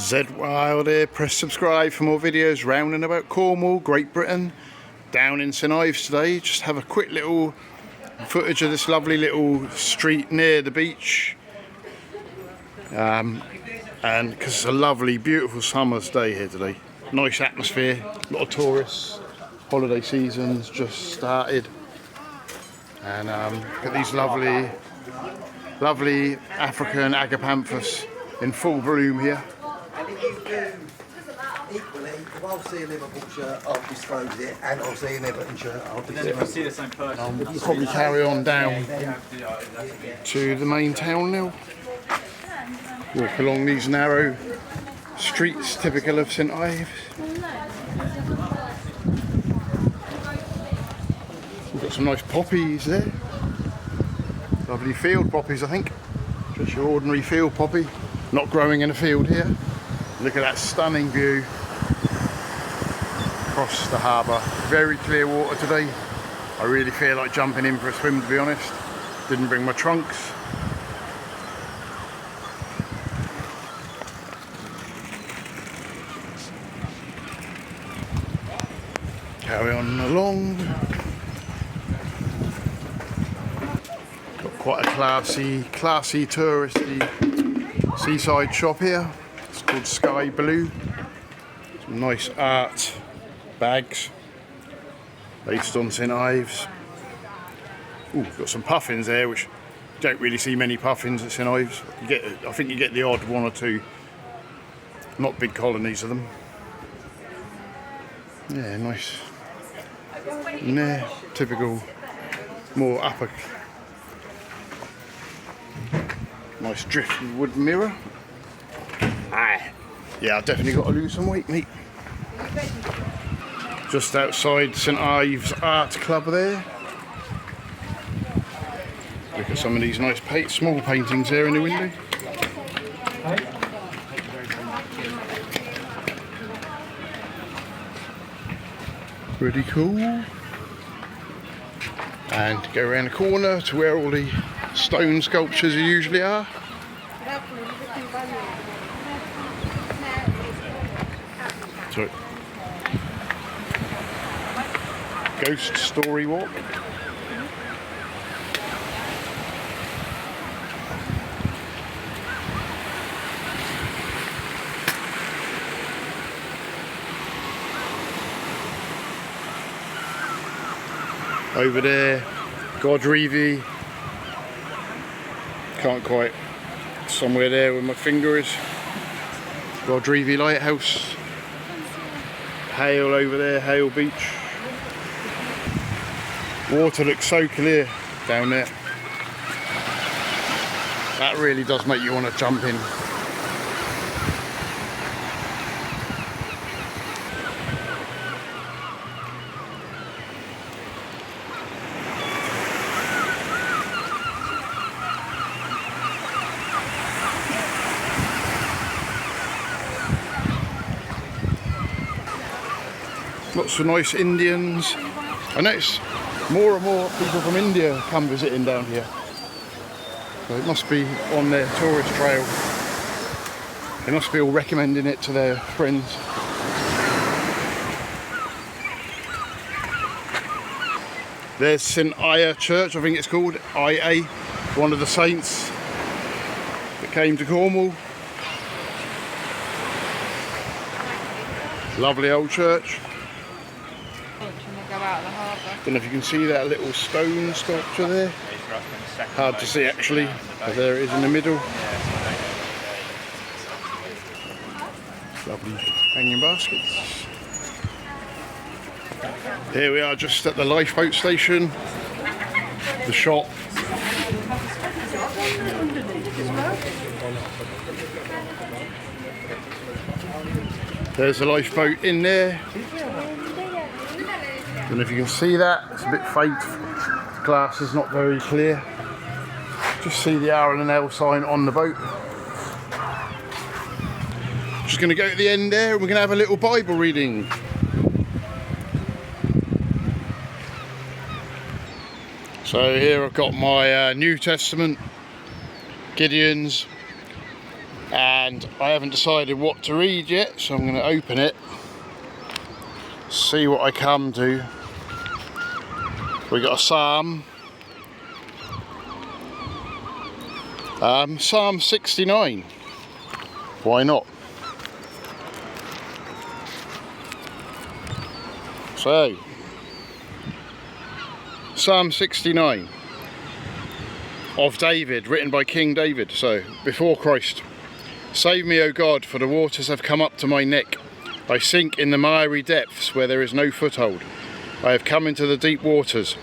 Z Wild here. Press subscribe for more videos round and about Cornwall, Great Britain. Down in St Ives today. Just have a quick little footage of this lovely little street near the beach. And because it's a lovely, beautiful summer's day here today. Nice atmosphere, a lot of tourists. Holiday season's just started. And got these lovely African agapanthus in full bloom here. And if you do equally, if I'll see a Liverpool shirt, I'll dispose it, and I'll see an Everton shirt, I'll dispose it. If I see the same person, We'll probably carry on down to the main town now. Walk along these narrow streets typical of St Ives. We've got some nice poppies there. Lovely field poppies, I think. Just your ordinary field poppy, not growing in a field here. Look at that stunning view across the harbour. Very clear water today. I really feel like jumping in for a swim, to be honest. Didn't bring my trunks. Carry on along. Got quite a classy touristy seaside shop here. It's called Sky Blue. Some nice art bags based on St Ives. Ooh, got some puffins there, which you don't really see many puffins at St Ives. I think you get the odd one or two. Not big colonies of them. Yeah, nice. And there, typical, more upper. Nice driftwood mirror. Aye. Yeah, I've definitely got to lose some weight, mate. Just outside St Ives Art Club there. Look at some of these nice small paintings there in the window. Pretty cool. And go around the corner to where all the stone sculptures usually are. So, ghost story walk. Over there, Godreevy. Can't quite. Somewhere there where my finger is. Godreevy Lighthouse. Hale over there, Hale Beach. Water looks so clear down there. That really does make you want to jump in. Lots of nice Indians. I notice more and more people from India come visiting down here. So it must be on their tourist trail. They must be all recommending it to their friends. There's St Ives Church, I think it's called, IA, one of the saints that came to Cornwall. Lovely old church. Don't know if you can see that little stone sculpture there. Hard to see actually, but there it is in the middle. Lovely hanging baskets. Here we are just at the lifeboat station. The shop. There's a lifeboat in there. Don't know if you can see that, it's a bit faint. The glass is not very clear. Just see the R&L sign on the boat. Just going to go to the end there and we're going to have a little Bible reading. So here I've got my New Testament, Gideon's, and I haven't decided what to read yet, so I'm going to open it, see what I come to. We got a psalm, Psalm 69. Why not? So, Psalm 69 of David, written by King David, so before Christ. Save me, O God, for the waters have come up to my neck. I sink in the miry depths where there is no foothold. I have come into the deep waters.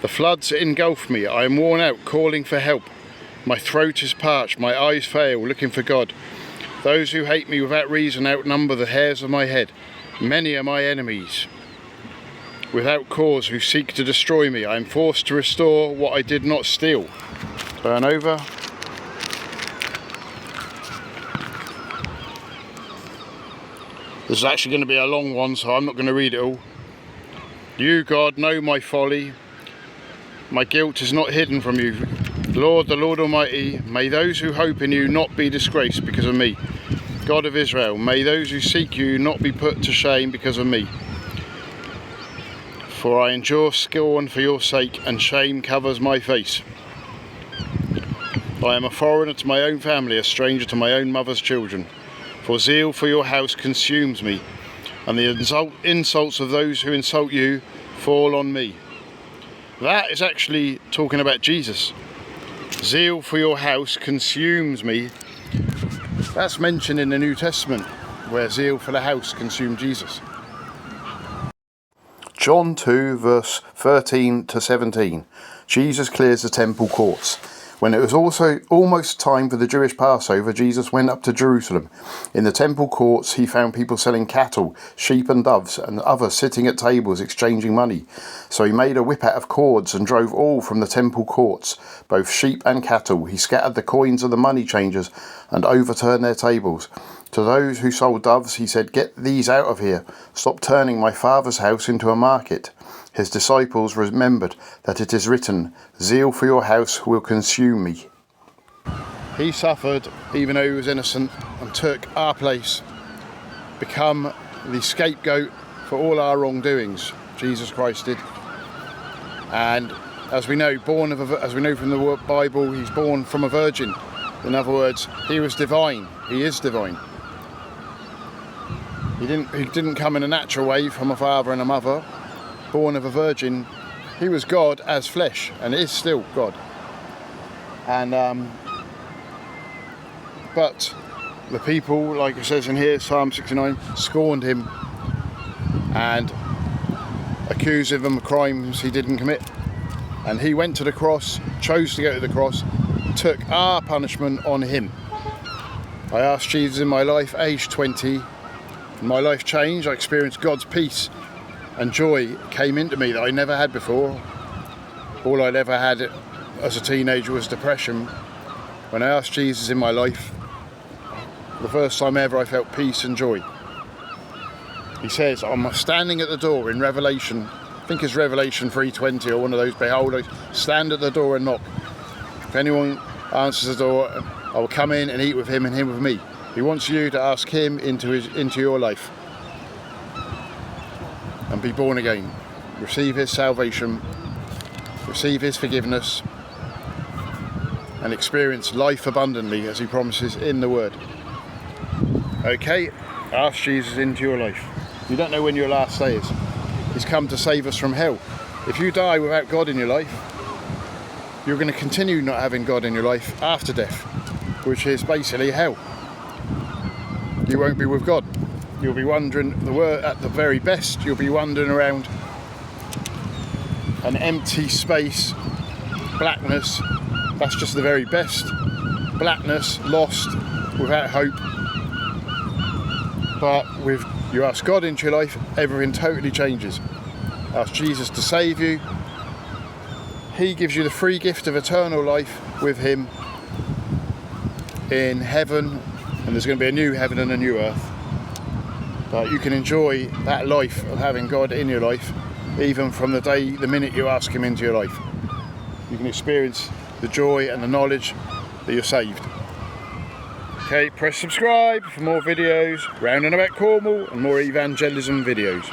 The floods engulf me. I am worn out, calling for help. My throat is parched, my eyes fail, looking for God. Those who hate me without reason outnumber the hairs of my head. Many are my enemies, without cause, who seek to destroy me. I am forced to restore what I did not steal. Turn over. This is actually going to be a long one, so I'm not going to read it all. You, God, know my folly. My guilt is not hidden from you. Lord, the Lord Almighty, may those who hope in you not be disgraced because of me. God of Israel, may those who seek you not be put to shame because of me. For I endure scorn for your sake, and shame covers my face. I am a foreigner to my own family, a stranger to my own mother's children. For zeal for your house consumes me, and the insults of those who insult you fall on me. That is actually talking about Jesus. Zeal for your house consumes me. That's mentioned in the New Testament, where zeal for the house consumed Jesus. John 2 verse 13 to 17. Jesus clears the temple courts. When it was also almost time for the Jewish Passover, Jesus went up to Jerusalem. In the temple courts he found people selling cattle, sheep and doves, and others sitting at tables exchanging money. So he made a whip out of cords and drove all from the temple courts, both sheep and cattle. He scattered the coins of the money changers and overturned their tables. To those who sold doves he said, "Get these out of here. Stop turning my Father's house into a market." His disciples remembered that it is written, "Zeal for your house will consume me." He suffered even though he was innocent and took our place, become the scapegoat for all our wrongdoings. Jesus Christ did. And as we know, as we know from the Bible, he's born from a virgin. In other words, he was divine. He is divine. He didn't come in a natural way from a father and a mother, born of a virgin. He was God as flesh, and is still God. And but the people, like it says in here, Psalm 69, scorned him and accused him of crimes he didn't commit. And he went to the cross, chose to go to the cross, took our punishment on him. I asked Jesus in my life, aged 20, my life changed. I experienced God's peace and joy came into me that I never had before. All I'd ever had as a teenager was depression. When I asked Jesus in my life, the first time ever I felt peace and joy. He says, I'm standing at the door in Revelation, I think it's Revelation 3:20 or one of those, behold, I stand at the door and knock. If anyone answers the door, I will come in and eat with him and him with me. He wants you to ask him into your life and be born again. Receive his salvation, receive his forgiveness, and experience life abundantly as he promises in the word. Okay, ask Jesus into your life. You don't know when your last day is. He's come to save us from hell. If you die without God in your life, you're going to continue not having God in your life after death, which is basically hell. You won't be with God. You'll be wandering, at the very best, you'll be wandering around an empty space, blackness. That's just the very best. Blackness, lost, without hope. But with you ask God into your life, everything totally changes. Ask Jesus to save you. He gives you the free gift of eternal life with him in heaven, and there's going to be a new heaven and a new earth. But you can enjoy that life of having God in your life, even from the minute you ask him into your life. You can experience the joy and the knowledge that you're saved. Okay, press subscribe for more videos round and about Cornwall and more evangelism videos.